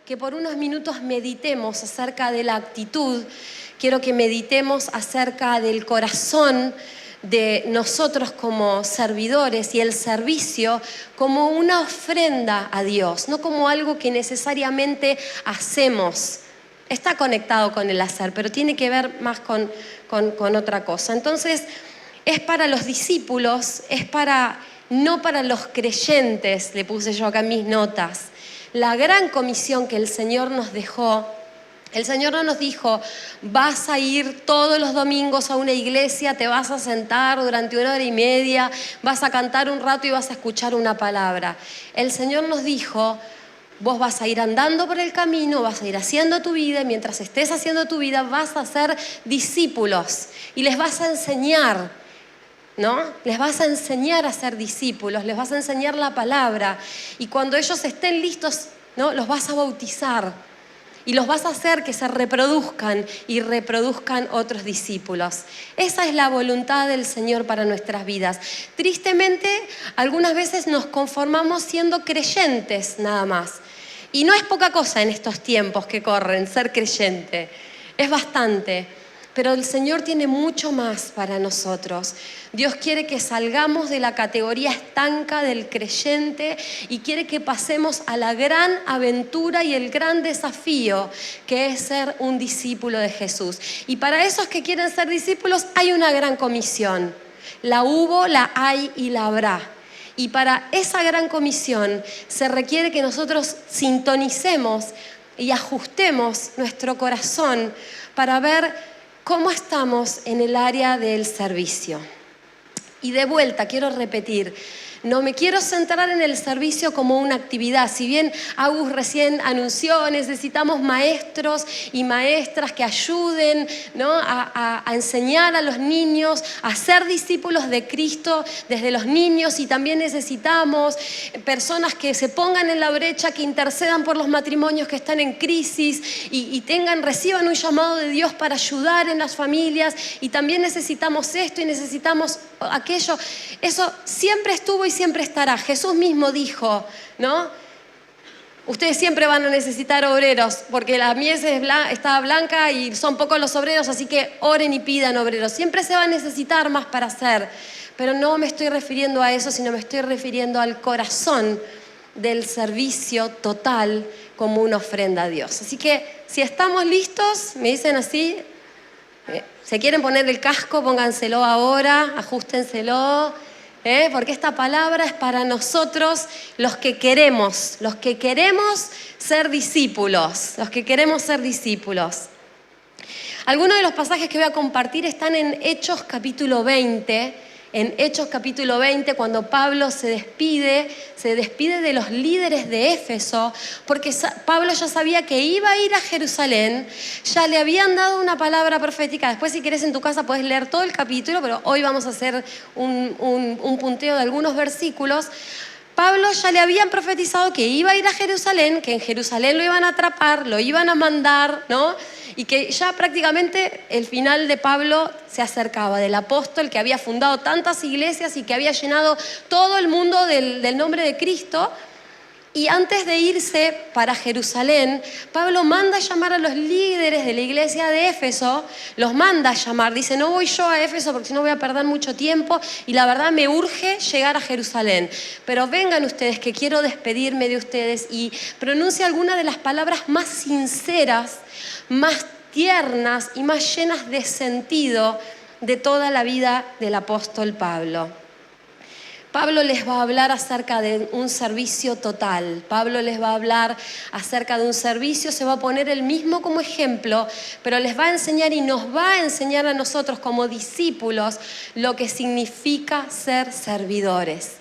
que por unos minutos meditemos acerca de la actitud, quiero que meditemos acerca del corazón de nosotros como servidores y el servicio como una ofrenda a Dios, no como algo que necesariamente hacemos. Está conectado con el hacer, pero tiene que ver más con otra cosa. Entonces, es para los discípulos, no para los creyentes, le puse yo acá en mis notas. La gran comisión que el Señor nos dejó, el Señor no nos dijo, vas a ir todos los domingos a una iglesia, te vas a sentar durante 1 hora y media, vas a cantar un rato y vas a escuchar una palabra. El Señor nos dijo, vos vas a ir andando por el camino, vas a ir haciendo tu vida, y mientras estés haciendo tu vida vas a ser discípulos y les vas a enseñar, ¿no? Les vas a enseñar a ser discípulos, les vas a enseñar la palabra, y cuando ellos estén listos, ¿no? Los vas a bautizar y los vas a hacer que se reproduzcan y reproduzcan otros discípulos. Esa es la voluntad del Señor para nuestras vidas. Tristemente, algunas veces nos conformamos siendo creyentes nada más. Y no es poca cosa en estos tiempos que corren ser creyente, es bastante. Pero el Señor tiene mucho más para nosotros. Dios quiere que salgamos de la categoría estanca del creyente y quiere que pasemos a la gran aventura y el gran desafío que es ser un discípulo de Jesús. Y para esos que quieren ser discípulos hay una gran comisión. La hubo, la hay y la habrá. Y para esa gran comisión se requiere que nosotros sintonicemos y ajustemos nuestro corazón para ver cómo estamos en el área del servicio. Y de vuelta, quiero repetir, no me quiero centrar en el servicio como una actividad. Si bien Agus recién anunció, necesitamos maestros y maestras que ayuden, ¿no? a enseñar a los niños, a ser discípulos de Cristo desde los niños, y también necesitamos personas que se pongan en la brecha, que intercedan por los matrimonios que están en crisis y reciban un llamado de Dios para ayudar en las familias, y también necesitamos esto y necesitamos aquello. Eso siempre estuvo y siempre estará. Jesús mismo dijo, ¿no? Ustedes siempre van a necesitar obreros porque la mies está blanca y son pocos los obreros, así que oren y pidan obreros. Siempre se va a necesitar más para hacer, pero no me estoy refiriendo a eso, sino me estoy refiriendo al corazón del servicio total como una ofrenda a Dios. Así que si estamos listos, me dicen así, ¿se quieren poner el casco? Pónganselo ahora, ajústenselo, porque esta palabra es para nosotros los que queremos ser discípulos, Algunos de los pasajes que voy a compartir están en Hechos capítulo 20. En Hechos capítulo 20, cuando Pablo se despide de los líderes de Éfeso, porque Pablo ya sabía que iba a ir a Jerusalén, ya le habían dado una palabra profética. Después, si querés en tu casa puedes leer todo el capítulo, pero hoy vamos a hacer un punteo de algunos versículos. Pablo ya le habían profetizado que iba a ir a Jerusalén, que en Jerusalén lo iban a atrapar, lo iban a mandar, ¿no? Y que ya prácticamente el final de Pablo se acercaba, del apóstol que había fundado tantas iglesias y que había llenado todo el mundo del nombre de Cristo. Y antes de irse para Jerusalén, Pablo manda a llamar a los líderes de la iglesia de Éfeso, los manda a llamar, dice, no voy yo a Éfeso porque si no voy a perder mucho tiempo y la verdad me urge llegar a Jerusalén, pero vengan ustedes que quiero despedirme de ustedes, y pronuncia algunas de las palabras más sinceras, más tiernas y más llenas de sentido de toda la vida del apóstol Pablo. Pablo les va a hablar acerca de un servicio total. Pablo les va a hablar acerca de un servicio, se va a poner él mismo como ejemplo, pero les va a enseñar y nos va a enseñar a nosotros como discípulos lo que significa ser servidores.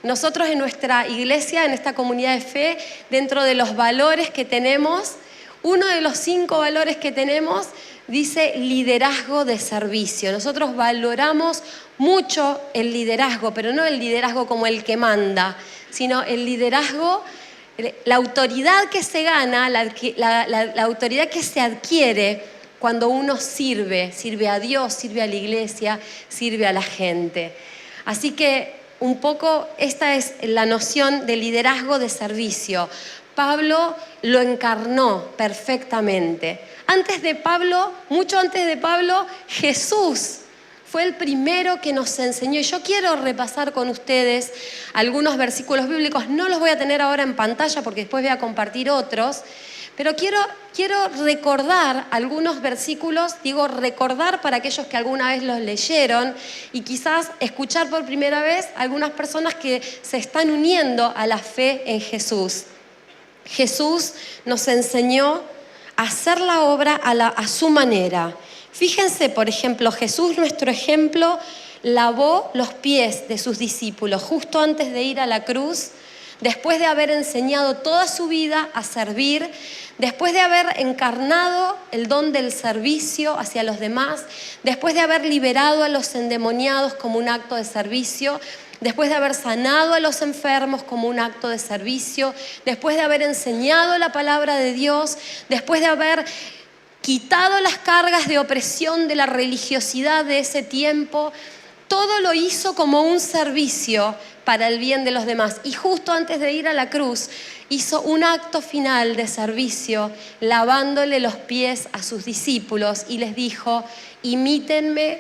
Nosotros en nuestra iglesia, en esta comunidad de fe, dentro de los valores que tenemos, uno de los 5 valores que tenemos dice liderazgo de servicio. Nosotros valoramos mucho el liderazgo, pero no el liderazgo como el que manda, sino el liderazgo, la autoridad que se gana, la autoridad que se adquiere cuando uno sirve a Dios, sirve a la iglesia, sirve a la gente. Así que un poco esta es la noción de liderazgo de servicio. Pablo lo encarnó perfectamente. Mucho antes de Pablo, Jesús fue el primero que nos enseñó. Y yo quiero repasar con ustedes algunos versículos bíblicos. No los voy a tener ahora en pantalla porque después voy a compartir otros. Pero quiero recordar algunos versículos, digo recordar para aquellos que alguna vez los leyeron y quizás escuchar por primera vez a algunas personas que se están uniendo a la fe en Jesús. Jesús nos enseñó a hacer la obra a su manera. Fíjense, por ejemplo, Jesús, nuestro ejemplo, lavó los pies de sus discípulos justo antes de ir a la cruz, después de haber enseñado toda su vida a servir, después de haber encarnado el don del servicio hacia los demás, después de haber liberado a los endemoniados como un acto de servicio, después de haber sanado a los enfermos como un acto de servicio, después de haber enseñado la palabra de Dios, después de haber quitado las cargas de opresión de la religiosidad de ese tiempo, todo lo hizo como un servicio para el bien de los demás. Y justo antes de ir a la cruz, hizo un acto final de servicio, lavándole los pies a sus discípulos y les dijo: imítenme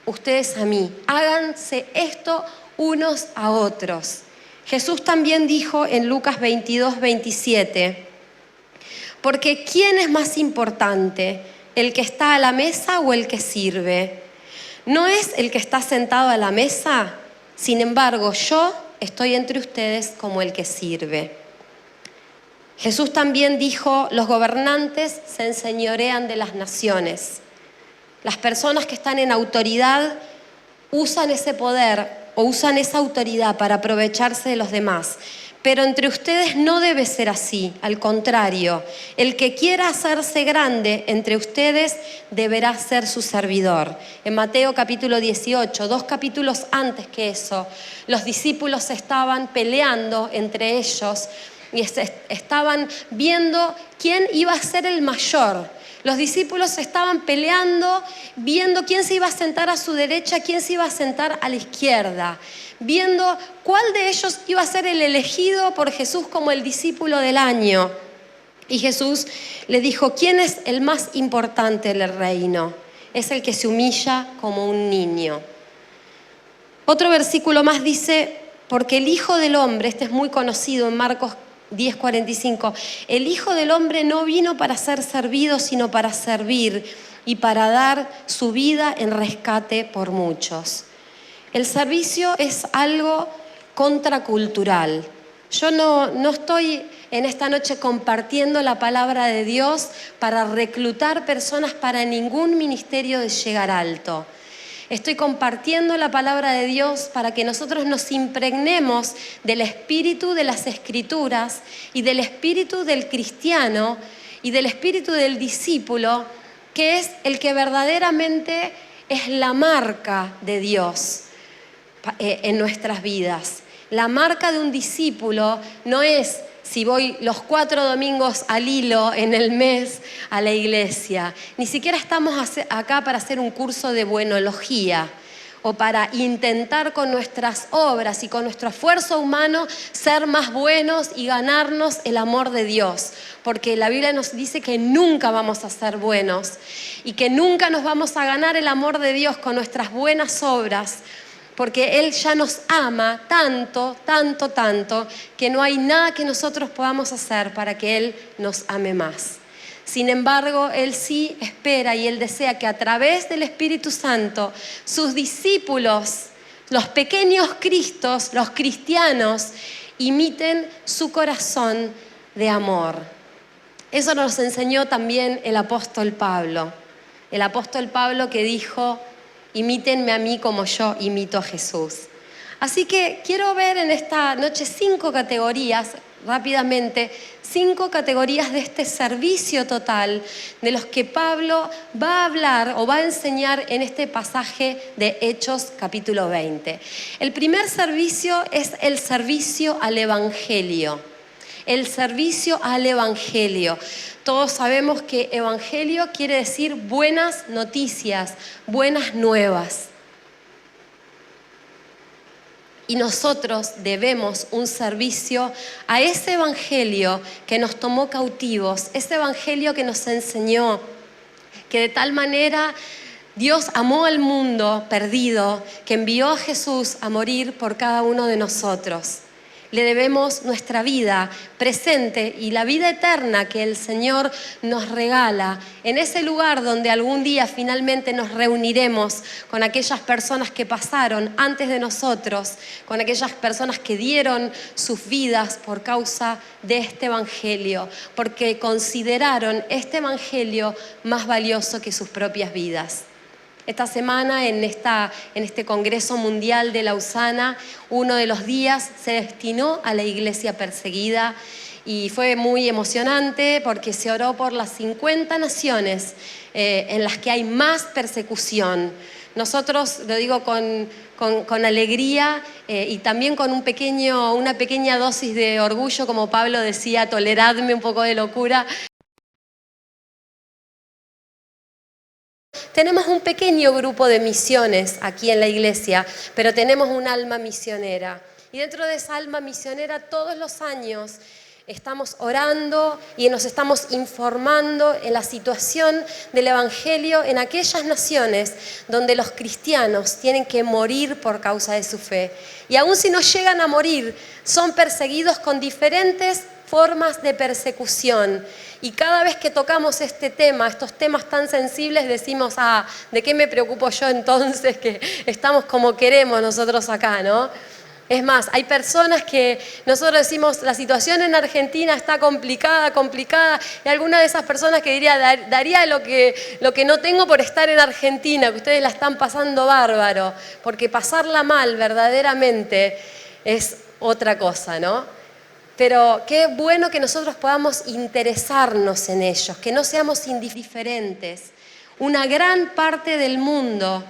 ustedes a mí, háganse esto unos a otros. Jesús también dijo en Lucas 22, 27, porque ¿quién es más importante, el que está a la mesa o el que sirve? ¿No es el que está sentado a la mesa? Sin embargo, yo estoy entre ustedes como el que sirve. Jesús también dijo: los gobernantes se enseñorean de las naciones. Las personas que están en autoridad usan ese poder o usan esa autoridad para aprovecharse de los demás. Pero entre ustedes no debe ser así, al contrario, el que quiera hacerse grande entre ustedes deberá ser su servidor. En Mateo capítulo 18, 2 capítulos antes que eso, los discípulos estaban peleando entre ellos y estaban viendo quién iba a ser el mayor. Los discípulos estaban peleando, viendo quién se iba a sentar a su derecha, quién se iba a sentar a la izquierda, viendo cuál de ellos iba a ser el elegido por Jesús como el discípulo del año. Y Jesús le dijo: ¿quién es el más importante del reino? Es el que se humilla como un niño. Otro versículo más dice: porque el Hijo del Hombre, este es muy conocido en Marcos 10:45, el Hijo del Hombre no vino para ser servido, sino para servir y para dar su vida en rescate por muchos. El servicio es algo contracultural. Yo no estoy en esta noche compartiendo la palabra de Dios para reclutar personas para ningún ministerio de llegar alto. Estoy compartiendo la palabra de Dios para que nosotros nos impregnemos del espíritu de las Escrituras y del espíritu del cristiano y del espíritu del discípulo, que es el que verdaderamente es la marca de Dios en nuestras vidas. La marca de un discípulo no es si voy los 4 domingos al hilo en el mes a la iglesia. Ni siquiera estamos acá para hacer un curso de buenología o para intentar con nuestras obras y con nuestro esfuerzo humano ser más buenos y ganarnos el amor de Dios. Porque la Biblia nos dice que nunca vamos a ser buenos y que nunca nos vamos a ganar el amor de Dios con nuestras buenas obras, porque Él ya nos ama tanto, tanto, tanto, que no hay nada que nosotros podamos hacer para que Él nos ame más. Sin embargo, Él sí espera y Él desea que a través del Espíritu Santo, sus discípulos, los pequeños Cristos, los cristianos, imiten su corazón de amor. Eso nos enseñó también el apóstol Pablo. El apóstol Pablo que dijo: imítenme a mí como yo imito a Jesús. Así que quiero ver en esta noche 5 categorías, rápidamente, 5 categorías de este servicio total de los que Pablo va a hablar o va a enseñar en este pasaje de Hechos capítulo 20. El primer servicio es el servicio al Evangelio. El servicio al Evangelio. Todos sabemos que Evangelio quiere decir buenas noticias, buenas nuevas. Y nosotros debemos un servicio a ese evangelio que nos tomó cautivos, ese evangelio que nos enseñó que de tal manera Dios amó al mundo perdido, que envió a Jesús a morir por cada uno de nosotros. Le debemos nuestra vida presente y la vida eterna que el Señor nos regala en ese lugar donde algún día finalmente nos reuniremos con aquellas personas que pasaron antes de nosotros, con aquellas personas que dieron sus vidas por causa de este evangelio, porque consideraron este evangelio más valioso que sus propias vidas. Esta semana en este Congreso Mundial de Lausana, uno de los días se destinó a la iglesia perseguida y fue muy emocionante porque se oró por las 50 naciones en las que hay más persecución. Nosotros, lo digo con alegría y también con una pequeña dosis de orgullo, como Pablo decía, toleradme un poco de locura. Tenemos un pequeño grupo de misiones aquí en la iglesia, pero tenemos un alma misionera. Y dentro de esa alma misionera todos los años estamos orando y nos estamos informando en la situación del evangelio en aquellas naciones donde los cristianos tienen que morir por causa de su fe. Y aun si no llegan a morir, son perseguidos con diferentes formas de persecución. Y cada vez que tocamos este tema, estos temas tan sensibles, decimos, ¿de qué me preocupo yo entonces que estamos como queremos nosotros acá, ¿no? Es más, hay personas que nosotros decimos, la situación en Argentina está complicada, y alguna de esas personas que diría, daría lo que no tengo por estar en Argentina, que ustedes la están pasando bárbaro, porque pasarla mal verdaderamente es otra cosa, ¿no? Pero qué bueno que nosotros podamos interesarnos en ellos, que no seamos indiferentes. En una gran parte del mundo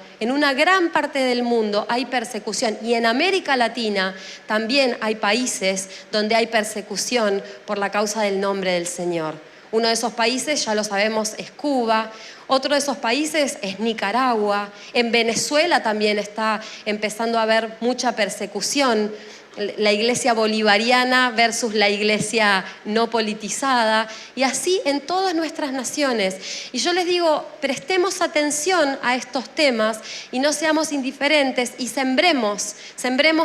hay persecución y en América Latina también hay países donde hay persecución por la causa del nombre del Señor. Uno de esos países, ya lo sabemos, es Cuba. Otro de esos países es Nicaragua. En Venezuela también está empezando a haber mucha persecución. La iglesia bolivariana versus la iglesia no politizada, y así en todas nuestras naciones. Y yo les digo, prestemos atención a estos temas y no seamos indiferentes y sembremos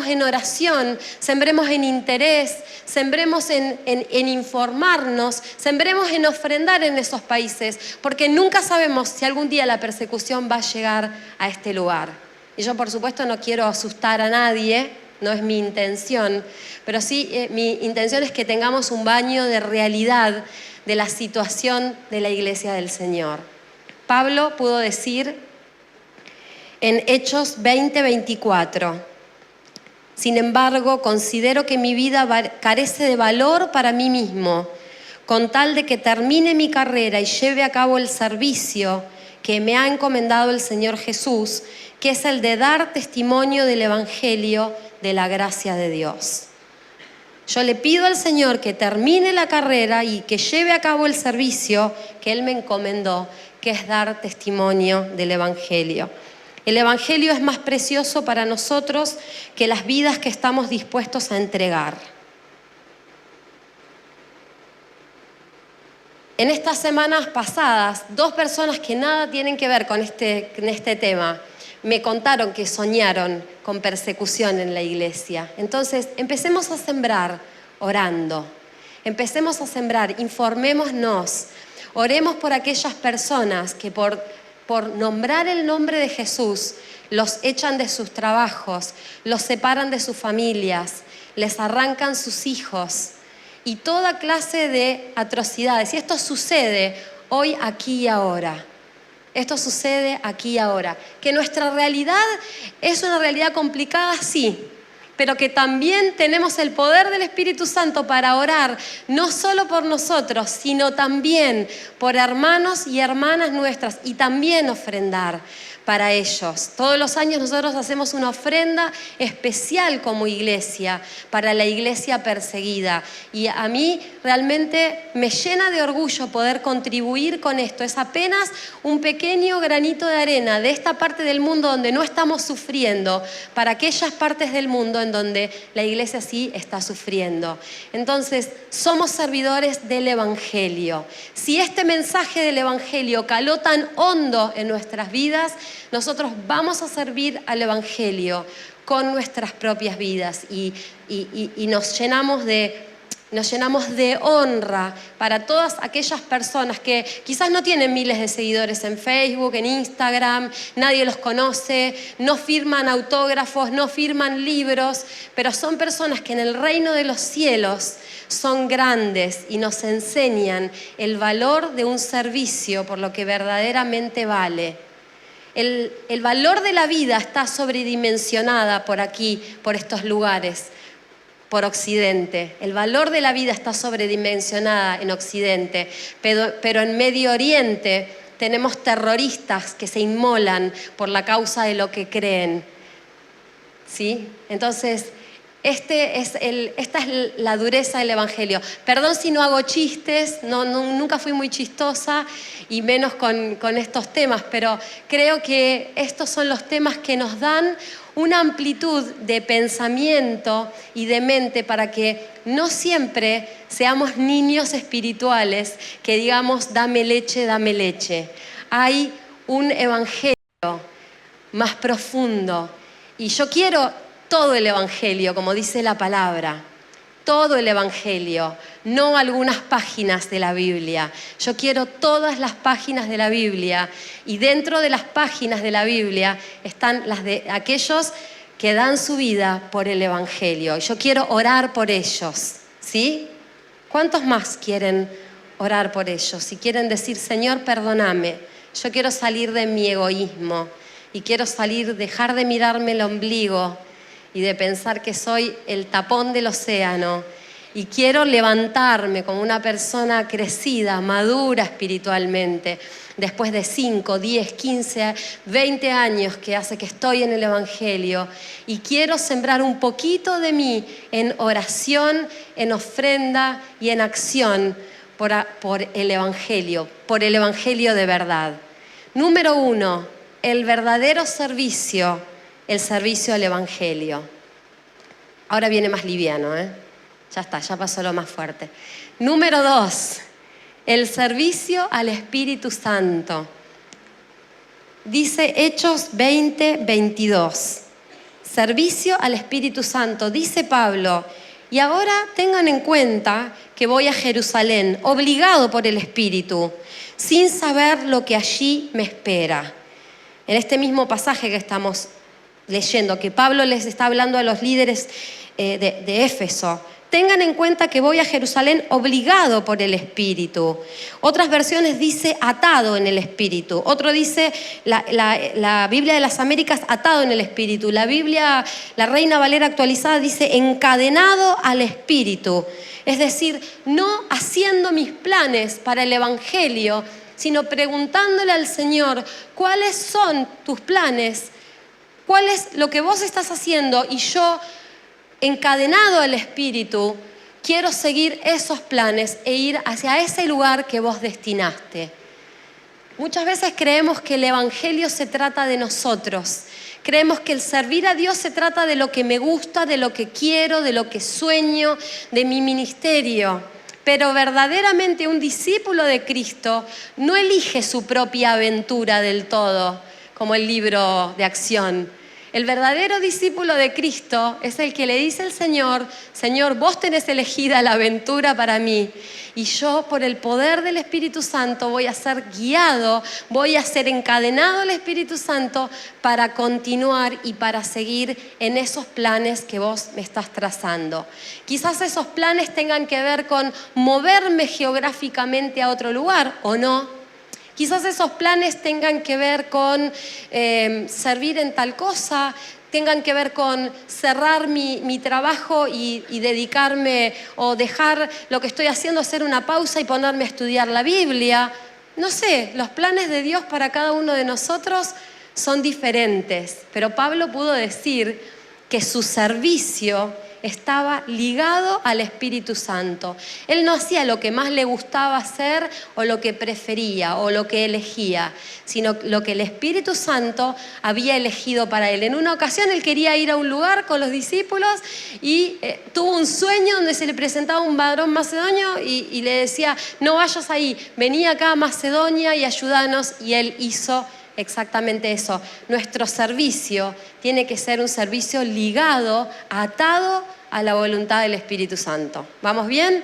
en oración, sembremos en interés, sembremos en informarnos, sembremos en ofrendar en esos países, porque nunca sabemos si algún día la persecución va a llegar a este lugar. Y yo, por supuesto, no quiero asustar a nadie, no es mi intención, pero sí mi intención es que tengamos un baño de realidad de la situación de la iglesia del Señor. Pablo pudo decir en Hechos 20:24, sin embargo, considero que mi vida carece de valor para mí mismo, con tal de que termine mi carrera y lleve a cabo el servicio que me ha encomendado el Señor Jesús, que es el de dar testimonio del Evangelio de la gracia de Dios. Yo le pido al Señor que termine la carrera y que lleve a cabo el servicio que Él me encomendó, que es dar testimonio del Evangelio. El Evangelio es más precioso para nosotros que las vidas que estamos dispuestos a entregar. En estas semanas pasadas, 2 personas que nada tienen que ver con este tema, me contaron que soñaron con persecución en la iglesia. Entonces, empecemos a sembrar orando. Empecemos a sembrar, informémonos. Oremos por aquellas personas que por nombrar el nombre de Jesús los echan de sus trabajos, los separan de sus familias, les arrancan sus hijos y toda clase de atrocidades. Y esto sucede hoy, aquí y ahora. Esto sucede aquí y ahora. Que nuestra realidad es una realidad complicada, sí, pero que también tenemos el poder del Espíritu Santo para orar, no solo por nosotros, sino también por hermanos y hermanas nuestras, y también ofrendar, para ellos. Todos los años nosotros hacemos una ofrenda especial como iglesia para la iglesia perseguida. Y a mí realmente me llena de orgullo poder contribuir con esto. Es apenas un pequeño granito de arena de esta parte del mundo donde no estamos sufriendo, para aquellas partes del mundo en donde la iglesia sí está sufriendo. Entonces, somos servidores del Evangelio. Si este mensaje del Evangelio caló tan hondo en nuestras vidas, nosotros vamos a servir al Evangelio con nuestras propias vidas y nos llenamos de honra para todas aquellas personas que quizás no tienen miles de seguidores en Facebook, en Instagram, nadie los conoce, no firman autógrafos, no firman libros, pero son personas que en el reino de los cielos son grandes y nos enseñan el valor de un servicio por lo que verdaderamente vale. El valor de la vida está sobredimensionada por aquí, por estos lugares, por Occidente. El valor de la vida está sobredimensionada en Occidente, pero en Medio Oriente tenemos terroristas que se inmolan por la causa de lo que creen. ¿Sí? Entonces, esta es la dureza del Evangelio. Perdón si no hago chistes, nunca fui muy chistosa y menos con estos temas, pero creo que estos son los temas que nos dan una amplitud de pensamiento y de mente para que no siempre seamos niños espirituales que digamos, dame leche, dame leche. Hay un evangelio más profundo y yo quiero todo el evangelio, como dice la palabra. Todo el evangelio, no algunas páginas de la Biblia. Yo quiero todas las páginas de la Biblia y dentro de las páginas de la Biblia están las de aquellos que dan su vida por el evangelio. Yo quiero orar por ellos, ¿sí? ¿Cuántos más quieren orar por ellos? Si quieren decir, Señor, perdóname, yo quiero salir de mi egoísmo y quiero dejar de mirarme el ombligo y de pensar que soy el tapón del océano y quiero levantarme como una persona crecida, madura espiritualmente, después de 5, 10, 15, 20 años que hace que estoy en el Evangelio y quiero sembrar un poquito de mí en oración, en ofrenda y en acción por el Evangelio de verdad. Número 1, el verdadero servicio, el servicio al Evangelio. Ahora viene más liviano, Ya está, ya pasó lo más fuerte. Número 2, el servicio al Espíritu Santo. Dice Hechos 20, 22. Servicio al Espíritu Santo. Dice Pablo, y ahora tengan en cuenta que voy a Jerusalén, obligado por el Espíritu, sin saber lo que allí me espera. En este mismo pasaje que estamos leyendo, que Pablo les está hablando a los líderes de Éfeso. Tengan en cuenta que voy a Jerusalén obligado por el Espíritu. Otras versiones dice atado en el Espíritu. Otro dice, la Biblia de las Américas, atado en el Espíritu. La Biblia, la Reina Valera actualizada, dice encadenado al Espíritu. Es decir, no haciendo mis planes para el Evangelio, sino preguntándole al Señor, ¿cuáles son tus planes? ¿Cuál es lo que vos estás haciendo? Y yo, encadenado al Espíritu, quiero seguir esos planes e ir hacia ese lugar que vos destinaste. Muchas veces creemos que el Evangelio se trata de nosotros. Creemos que el servir a Dios se trata de lo que me gusta, de lo que quiero, de lo que sueño, de mi ministerio. Pero verdaderamente un discípulo de Cristo no elige su propia aventura del todo, como el libro de acción. El verdadero discípulo de Cristo es el que le dice al Señor, Señor, vos tenés elegida la aventura para mí y yo por el poder del Espíritu Santo voy a ser guiado, voy a ser encadenado al Espíritu Santo para continuar y para seguir en esos planes que vos me estás trazando. Quizás esos planes tengan que ver con moverme geográficamente a otro lugar o no. Quizás esos planes tengan que ver con servir en tal cosa, tengan que ver con cerrar mi trabajo y dedicarme o dejar lo que estoy haciendo, hacer una pausa y ponerme a estudiar la Biblia. No sé, los planes de Dios para cada uno de nosotros son diferentes, pero Pablo pudo decir que su servicio estaba ligado al Espíritu Santo. Él no hacía lo que más le gustaba hacer o lo que prefería o lo que elegía, sino lo que el Espíritu Santo había elegido para él. En una ocasión él quería ir a un lugar con los discípulos y tuvo un sueño donde se le presentaba un varón macedonio y le decía, no vayas ahí, vení acá a Macedonia y ayúdanos, y él hizo exactamente eso. Nuestro servicio tiene que ser un servicio ligado, atado a la voluntad del Espíritu Santo. ¿Vamos bien?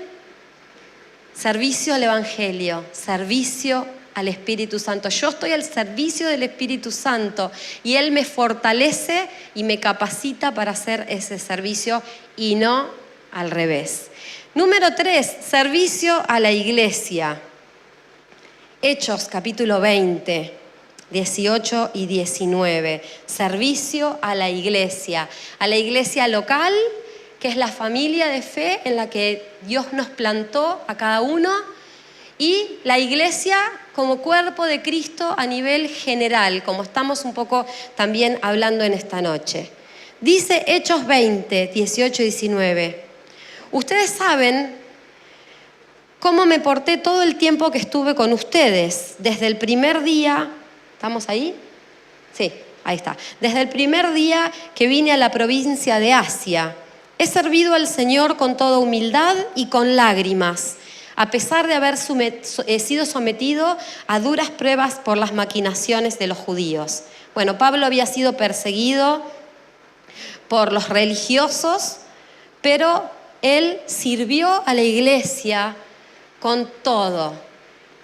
Servicio al Evangelio, servicio al Espíritu Santo. Yo estoy al servicio del Espíritu Santo y Él me fortalece y me capacita para hacer ese servicio y no al revés. Número 3, servicio a la iglesia. Hechos capítulo 20. 18 y 19, servicio a la iglesia local, que es la familia de fe en la que Dios nos plantó a cada uno, y la iglesia como cuerpo de Cristo a nivel general, como estamos un poco también hablando en esta noche. Dice Hechos 20, 18 y 19, ustedes saben cómo me porté todo el tiempo que estuve con ustedes, desde el primer día. ¿Estamos ahí? Sí, ahí está. Desde el primer día que vine a la provincia de Asia, he servido al Señor con toda humildad y con lágrimas, a pesar de haber sido sometido a duras pruebas por las maquinaciones de los judíos. Bueno, Pablo había sido perseguido por los religiosos, pero él sirvió a la iglesia con todo.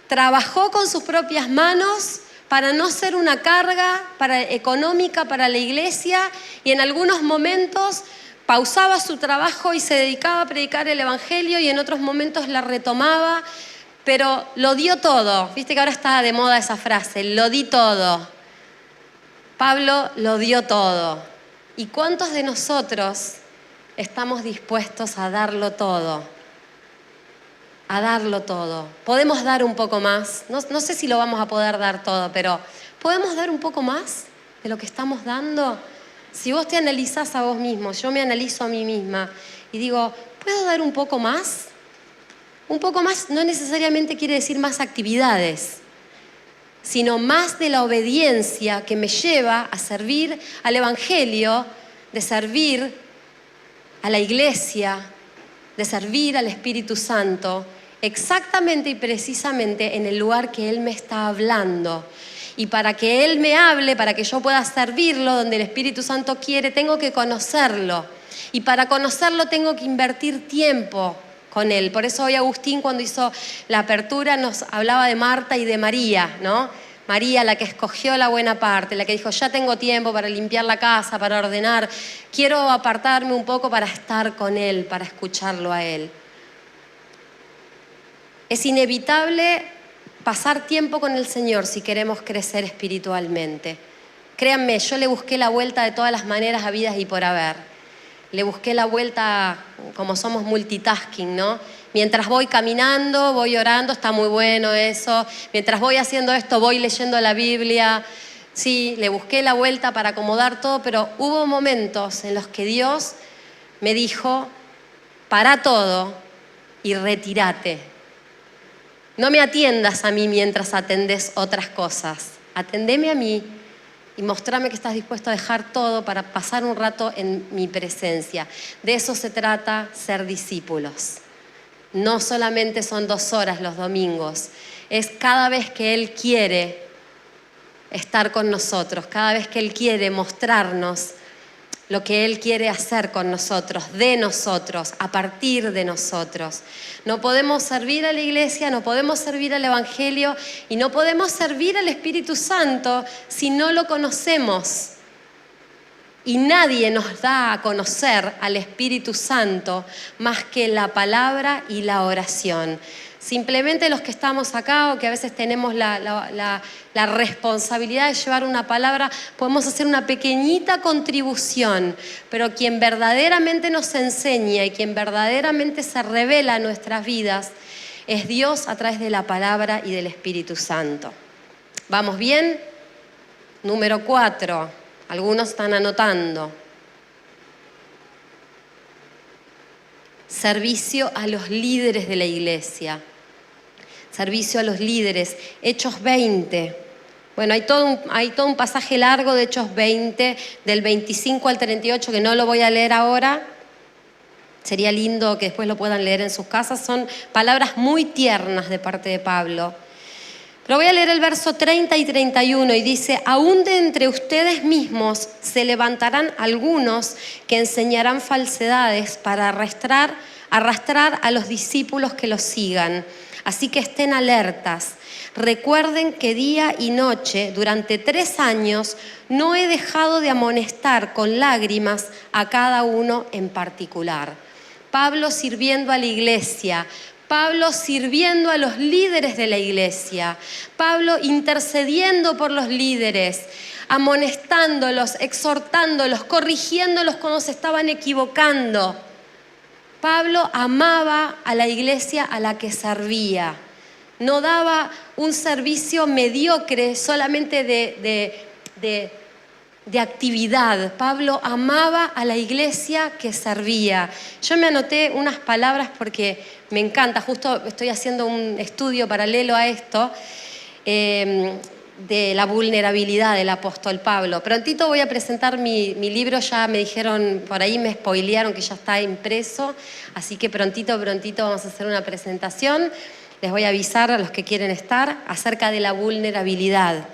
Trabajó con sus propias manos para no ser una carga económica para la iglesia, y en algunos momentos pausaba su trabajo y se dedicaba a predicar el Evangelio, y en otros momentos la retomaba, pero lo dio todo. Viste que ahora está de moda esa frase, lo di todo. Pablo lo dio todo. ¿Y cuántos de nosotros estamos dispuestos a darlo todo? A darlo todo. ¿Podemos dar un poco más? No sé si lo vamos a poder dar todo, pero ¿podemos dar un poco más de lo que estamos dando? Si vos te analizás a vos mismo, yo me analizo a mí misma y digo, ¿puedo dar un poco más? Un poco más no necesariamente quiere decir más actividades, sino más de la obediencia que me lleva a servir al Evangelio, de servir a la iglesia, de servir al Espíritu Santo, exactamente y precisamente en el lugar que Él me está hablando. Y para que Él me hable, para que yo pueda servirlo donde el Espíritu Santo quiere, tengo que conocerlo. Y para conocerlo tengo que invertir tiempo con Él. Por eso hoy Agustín, cuando hizo la apertura, nos hablaba de Marta y de María, ¿no? María, la que escogió la buena parte, la que dijo, ya tengo tiempo para limpiar la casa, para ordenar, quiero apartarme un poco para estar con Él, para escucharlo a Él. Es inevitable pasar tiempo con el Señor si queremos crecer espiritualmente. Créanme, yo le busqué la vuelta de todas las maneras habidas y por haber. Le busqué la vuelta, como somos multitasking, ¿no? Mientras voy caminando, voy orando, está muy bueno eso. Mientras voy haciendo esto, voy leyendo la Biblia. Sí, le busqué la vuelta para acomodar todo, pero hubo momentos en los que Dios me dijo, para todo y retírate. No me atiendas a mí mientras atendés otras cosas. Atendeme a mí y mostrame que estás dispuesto a dejar todo para pasar un rato en mi presencia. De eso se trata ser discípulos. No solamente son 2 horas los domingos, es cada vez que Él quiere estar con nosotros, cada vez que Él quiere mostrarnos lo que Él quiere hacer con nosotros, de nosotros, a partir de nosotros. No podemos servir a la iglesia, no podemos servir al Evangelio y no podemos servir al Espíritu Santo si no lo conocemos. Y nadie nos da a conocer al Espíritu Santo más que la palabra y la oración. Simplemente los que estamos acá o que a veces tenemos la responsabilidad de llevar una palabra, podemos hacer una pequeñita contribución, pero quien verdaderamente nos enseña y quien verdaderamente se revela en nuestras vidas es Dios a través de la palabra y del Espíritu Santo. ¿Vamos bien? Número 4, algunos están anotando. Servicio a los líderes de la iglesia. Servicio a los líderes. Hechos 20. Bueno, hay todo un pasaje largo de Hechos 20, del 25 al 38, que no lo voy a leer ahora. Sería lindo que después lo puedan leer en sus casas. Son palabras muy tiernas de parte de Pablo. Pero voy a leer el verso 30 y 31 y dice: aún de entre ustedes mismos se levantarán algunos que enseñarán falsedades para arrastrar a los discípulos que los sigan. Así que estén alertas. Recuerden que día y noche, durante 3 años, no he dejado de amonestar con lágrimas a cada uno en particular. Pablo sirviendo a la iglesia, Pablo sirviendo a los líderes de la iglesia, Pablo intercediendo por los líderes, amonestándolos, exhortándolos, corrigiéndolos cuando se estaban equivocando. Pablo amaba a la iglesia a la que servía. No daba un servicio mediocre solamente de actividad. Pablo amaba a la iglesia que servía. Yo me anoté unas palabras porque me encanta. Justo estoy haciendo un estudio paralelo a esto de la vulnerabilidad del apóstol Pablo. Prontito voy a presentar mi libro. Ya me dijeron, por ahí me spoilearon que ya está impreso. Así que prontito vamos a hacer una presentación. Les voy a avisar a los que quieren estar acerca de la vulnerabilidad.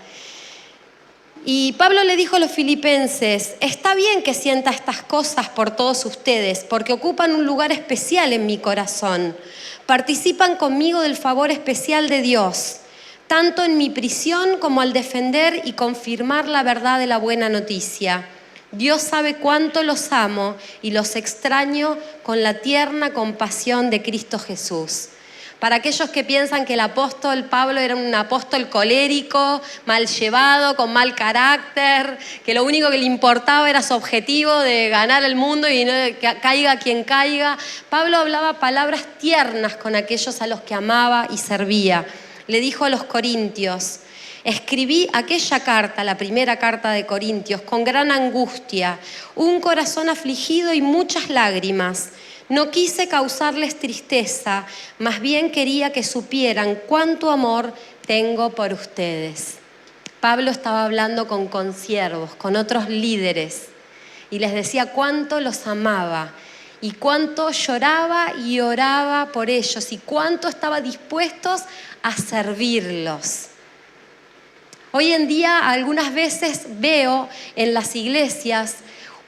Y Pablo le dijo a los filipenses: está bien que sienta estas cosas por todos ustedes, porque ocupan un lugar especial en mi corazón. Participan conmigo del favor especial de Dios, tanto en mi prisión como al defender y confirmar la verdad de la buena noticia. Dios sabe cuánto los amo y los extraño con la tierna compasión de Cristo Jesús. Para aquellos que piensan que el apóstol Pablo era un apóstol colérico, mal llevado, con mal carácter, que lo único que le importaba era su objetivo de ganar el mundo y no que caiga quien caiga, Pablo hablaba palabras tiernas con aquellos a los que amaba y servía. Le dijo a los corintios: escribí aquella carta, la primera carta de Corintios, con gran angustia, un corazón afligido y muchas lágrimas. No quise causarles tristeza, más bien quería que supieran cuánto amor tengo por ustedes. Pablo estaba hablando con consiervos, con otros líderes, y les decía cuánto los amaba y cuánto lloraba y oraba por ellos y cuánto estaba dispuestos a servirlos. Hoy en día algunas veces veo en las iglesias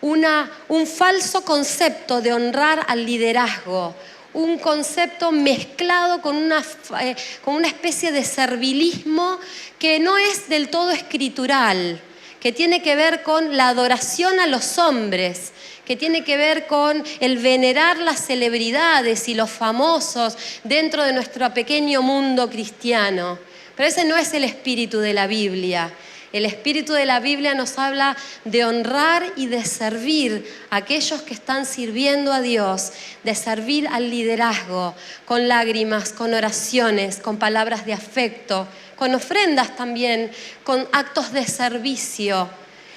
un falso concepto de honrar al liderazgo, un concepto mezclado con una especie de servilismo que no es del todo escritural, que tiene que ver con la adoración a los hombres, que tiene que ver con el venerar las celebridades y los famosos dentro de nuestro pequeño mundo cristiano. Pero ese no es el espíritu de la Biblia. El espíritu de la Biblia nos habla de honrar y de servir a aquellos que están sirviendo a Dios, de servir al liderazgo con lágrimas, con oraciones, con palabras de afecto, con ofrendas también, con actos de servicio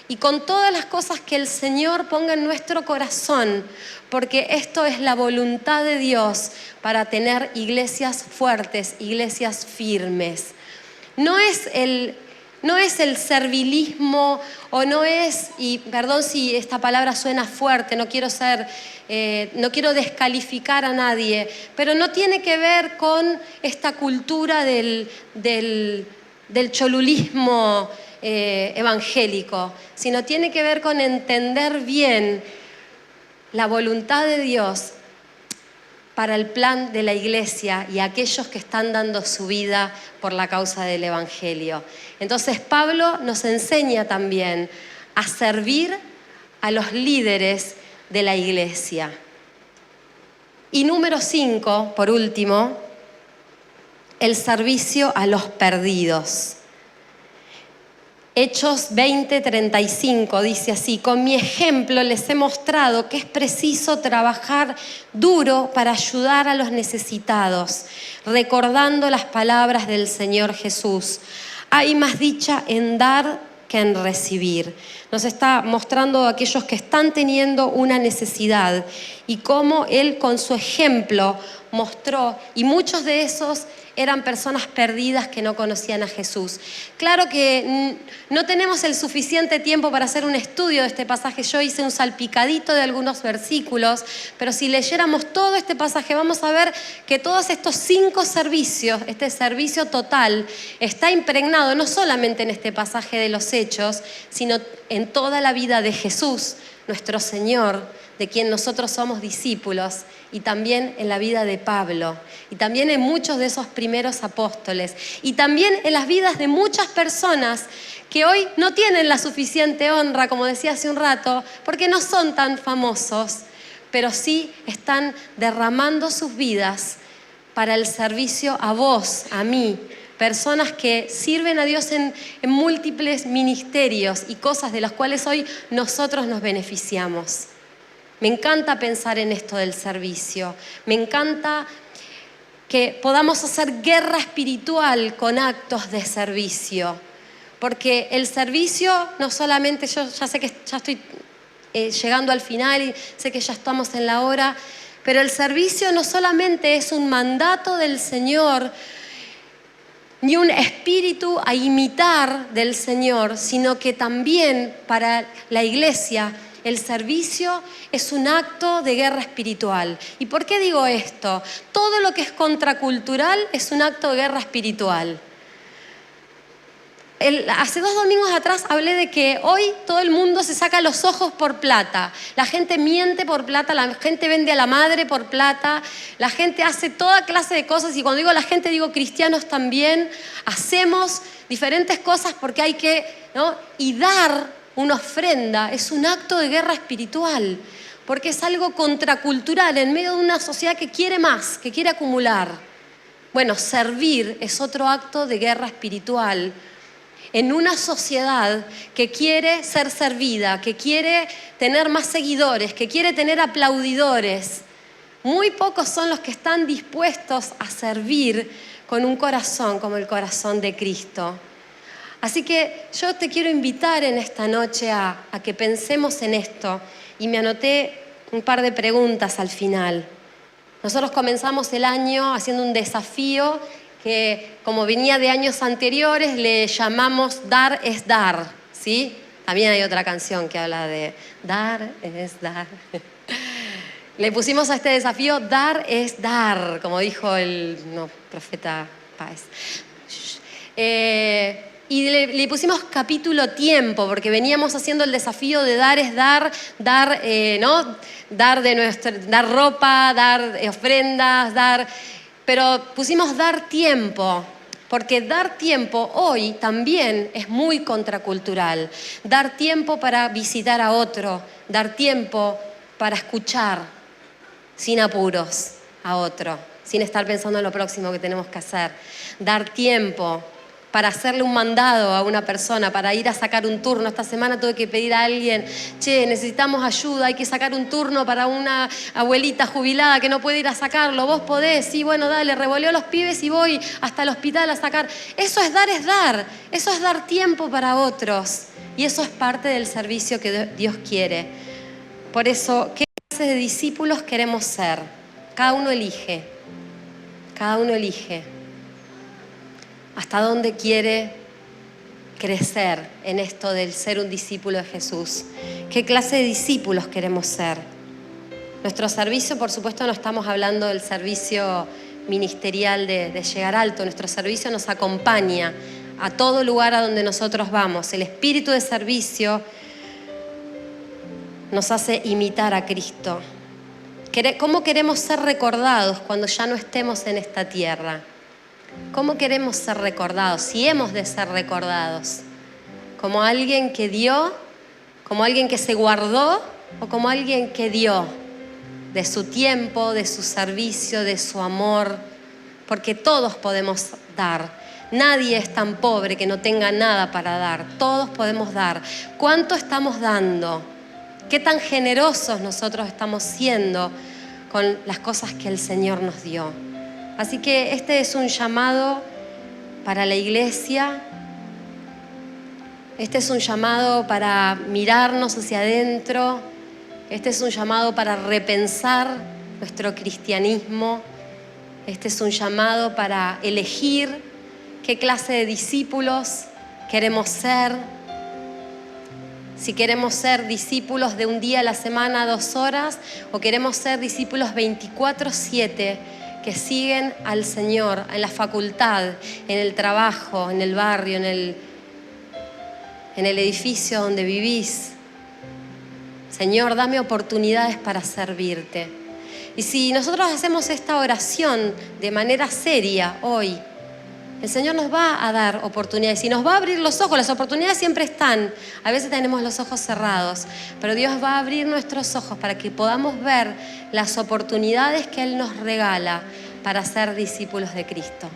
y con todas las cosas que el Señor ponga en nuestro corazón, porque esto es la voluntad de Dios para tener iglesias fuertes, iglesias firmes. No es el servilismo o no es, y perdón si esta palabra suena fuerte, no quiero descalificar a nadie, pero no tiene que ver con esta cultura del cholulismo evangélico, sino tiene que ver con entender bien la voluntad de Dios para el plan de la iglesia y aquellos que están dando su vida por la causa del evangelio. Entonces Pablo nos enseña también a servir a los líderes de la iglesia. Y número 5, por último, el servicio a los perdidos. Hechos 20:35 dice así: con mi ejemplo les he mostrado que es preciso trabajar duro para ayudar a los necesitados, recordando las palabras del Señor Jesús. Hay más dicha en dar que en recibir. Nos está mostrando a aquellos que están teniendo una necesidad y cómo Él con su ejemplo mostró, y muchos de esos eran personas perdidas que no conocían a Jesús. Claro que no tenemos el suficiente tiempo para hacer un estudio de este pasaje. Yo hice un salpicadito de algunos versículos, pero si leyéramos todo este pasaje vamos a ver que todos estos 5 servicios, este servicio total, está impregnado no solamente en este pasaje de los Hechos, sino en toda la vida de Jesús, nuestro Señor, de quien nosotros somos discípulos, y también en la vida de Pablo, y también en muchos de esos primeros apóstoles, y también en las vidas de muchas personas que hoy no tienen la suficiente honra, como decía hace un rato, porque no son tan famosos, pero sí están derramando sus vidas para el servicio a vos, a mí, personas que sirven a Dios en múltiples ministerios y cosas de las cuales hoy nosotros nos beneficiamos. Me encanta pensar en esto del servicio. Me encanta que podamos hacer guerra espiritual con actos de servicio. Porque el servicio no solamente, yo ya sé que ya estoy llegando al final y sé que ya estamos en la hora, pero el servicio no solamente es un mandato del Señor, ni un espíritu a imitar del Señor, sino que también para la iglesia el servicio es un acto de guerra espiritual. ¿Y por qué digo esto? Todo lo que es contracultural es un acto de guerra espiritual. Hace 2 domingos atrás hablé de que hoy todo el mundo se saca los ojos por plata. La gente miente por plata, la gente vende a la madre por plata, la gente hace toda clase de cosas, y cuando digo la gente digo cristianos también. Hacemos diferentes cosas porque hay que, ¿no? Y dar una ofrenda es un acto de guerra espiritual, porque es algo contracultural en medio de una sociedad que quiere más, que quiere acumular. Bueno, servir es otro acto de guerra espiritual en una sociedad que quiere ser servida, que quiere tener más seguidores, que quiere tener aplaudidores. Muy pocos son los que están dispuestos a servir con un corazón como el corazón de Cristo. Así que yo te quiero invitar en esta noche a que pensemos en esto, y me anoté un par de preguntas al final. Nosotros comenzamos el año haciendo un desafío que, como venía de años anteriores, le llamamos Dar es Dar, ¿sí? También hay otra canción que habla de Dar es Dar. Le pusimos a este desafío Dar es Dar, como dijo el profeta Páez. Y le pusimos capítulo tiempo, porque veníamos haciendo el desafío de dar es dar, ¿no? Dar ropa, dar ofrendas, pero pusimos dar tiempo, porque dar tiempo hoy también es muy contracultural. Dar tiempo para visitar a otro, dar tiempo para escuchar sin apuros a otro, sin estar pensando en lo próximo que tenemos que hacer. Dar tiempo para hacerle un mandado a una persona, para ir a sacar un turno. Esta semana tuve que pedir a alguien, che, necesitamos ayuda, hay que sacar un turno para una abuelita jubilada que no puede ir a sacarlo. ¿Vos podés? Sí, bueno, dale, revoleo a los pibes y voy hasta el hospital a sacar. Eso es dar, eso es dar tiempo para otros. Y eso es parte del servicio que Dios quiere. Por eso, ¿qué clase de discípulos queremos ser? Cada uno elige. Cada uno elige hasta dónde quiere crecer en esto del ser un discípulo de Jesús. ¿Qué clase de discípulos queremos ser? Nuestro servicio, por supuesto, no estamos hablando del servicio ministerial de llegar alto. Nuestro servicio nos acompaña a todo lugar a donde nosotros vamos. El espíritu de servicio nos hace imitar a Cristo. ¿Cómo queremos ser recordados cuando ya no estemos en esta tierra? ¿Cómo queremos ser recordados? Si hemos de ser recordados, ¿como alguien que dio, como alguien que se guardó, o como alguien que dio de su tiempo, de su servicio, de su amor? Porque todos podemos dar. Nadie es tan pobre que no tenga nada para dar. Todos podemos dar. ¿Cuánto estamos dando? ¿Qué tan generosos nosotros estamos siendo con las cosas que el Señor nos dio? Así que este es un llamado para la iglesia, Este es un llamado para mirarnos hacia adentro. Este es un llamado para repensar nuestro cristianismo. Este es un llamado para elegir qué clase de discípulos queremos ser. Si queremos ser discípulos de un día a la semana, 2 horas, o queremos ser discípulos 24/7 que siguen al Señor en la facultad, en el trabajo, en el barrio, en el edificio donde vivís. Señor, dame oportunidades para servirte. Y si nosotros hacemos esta oración de manera seria hoy, el Señor nos va a dar oportunidades y nos va a abrir los ojos. Las oportunidades siempre están. A veces tenemos los ojos cerrados, pero Dios va a abrir nuestros ojos para que podamos ver las oportunidades que Él nos regala para ser discípulos de Cristo.